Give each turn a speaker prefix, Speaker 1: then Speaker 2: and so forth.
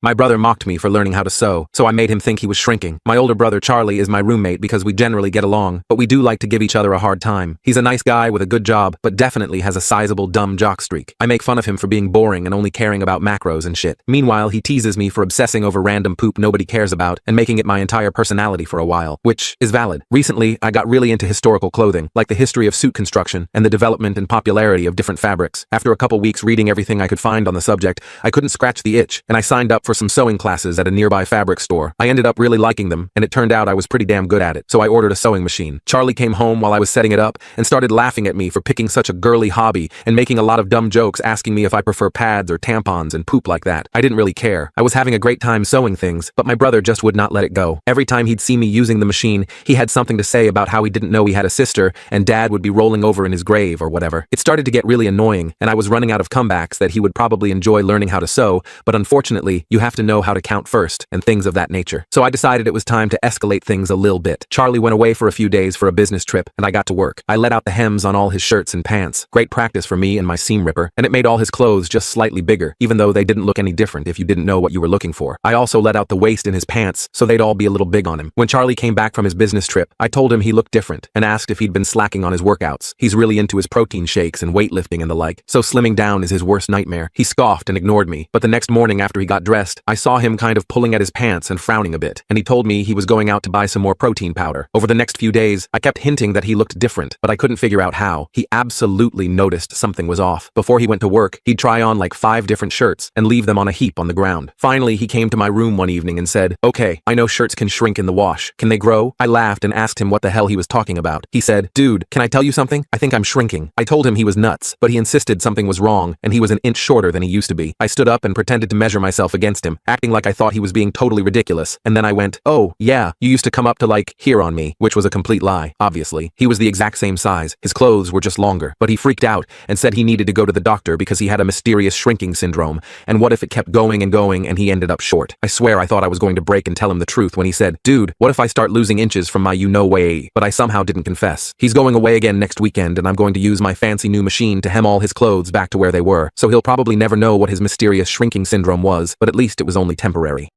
Speaker 1: My brother mocked me for learning how to sew, so I made him think he was shrinking. My older brother Charlie is my roommate because we generally get along, but we do like to give each other a hard time. He's a nice guy with a good job, but definitely has a sizable dumb jock streak. I make fun of him for being boring and only caring about macros and shit. Meanwhile, he teases me for obsessing over random poop nobody cares about and making it my entire personality for a while, which is valid. Recently, I got really into historical clothing, like the history of suit construction and the development and popularity of different fabrics. After a couple weeks reading everything I could find on the subject, I couldn't scratch the itch, and I signed up for some sewing classes at a nearby fabric store. I ended up really liking them, and it turned out I was pretty damn good at it, so I ordered a sewing machine. Charlie came home while I was setting it up and started laughing at me for picking such a girly hobby and making a lot of dumb jokes asking me if I prefer pads or tampons and poop like that. I didn't really care. I was having a great time sewing things, but my brother just would not let it go. Every time he'd see me using the machine, he had something to say about how he didn't know he had a sister and dad would be rolling over in his grave or whatever. It started to get really annoying, and I was running out of comebacks that he would probably enjoy learning how to sew, but unfortunately, you have to know how to count first, and things of that nature. So I decided it was time to escalate things a little bit. Charlie went away for a few days for a business trip, and I got to work. I let out the hems on all his shirts and pants. Great practice for me and my seam ripper, and it made all his clothes just slightly bigger, even though they didn't look any different if you didn't know what you were looking for. I also let out the waist in his pants, so they'd all be a little big on him. When Charlie came back from his business trip, I told him he looked different, and asked if he'd been slacking on his workouts. He's really into his protein shakes and weightlifting and the like, so slimming down is his worst nightmare. He scoffed and ignored me, but the next morning after he got dressed, I saw him kind of pulling at his pants and frowning a bit, and he told me he was going out to buy some more protein powder. Over the next few days, I kept hinting that he looked different, but I couldn't figure out how. He absolutely noticed something was off. Before he went to work, he'd try on like 5 different shirts and leave them on a heap on the ground. Finally, he came to my room one evening and said, "Okay, I know shirts can shrink in the wash. Can they grow?" I laughed and asked him what the hell he was talking about. He said, "Dude, can I tell you something? I think I'm shrinking." I told him he was nuts, but he insisted something was wrong and he was an inch shorter than he used to be. I stood up and pretended to measure myself against him, acting like I thought he was being totally ridiculous, and then I went, "Oh, yeah, you used to come up to like here on me," which was a complete lie, obviously. He was the exact same size. His clothes were just longer, but he freaked out and said he needed to go to the doctor because he had a mysterious shrinking syndrome, and what if it kept going and he ended up short. I swear I thought I was going to break and tell him the truth when he said, "Dude, what if I start losing inches from my you-know-way?" But I somehow didn't confess. He's going away again next weekend, and I'm going to use my fancy new machine to hem all his clothes back to where they were, so he'll probably never know what his mysterious shrinking syndrome was, but at least it was only temporary.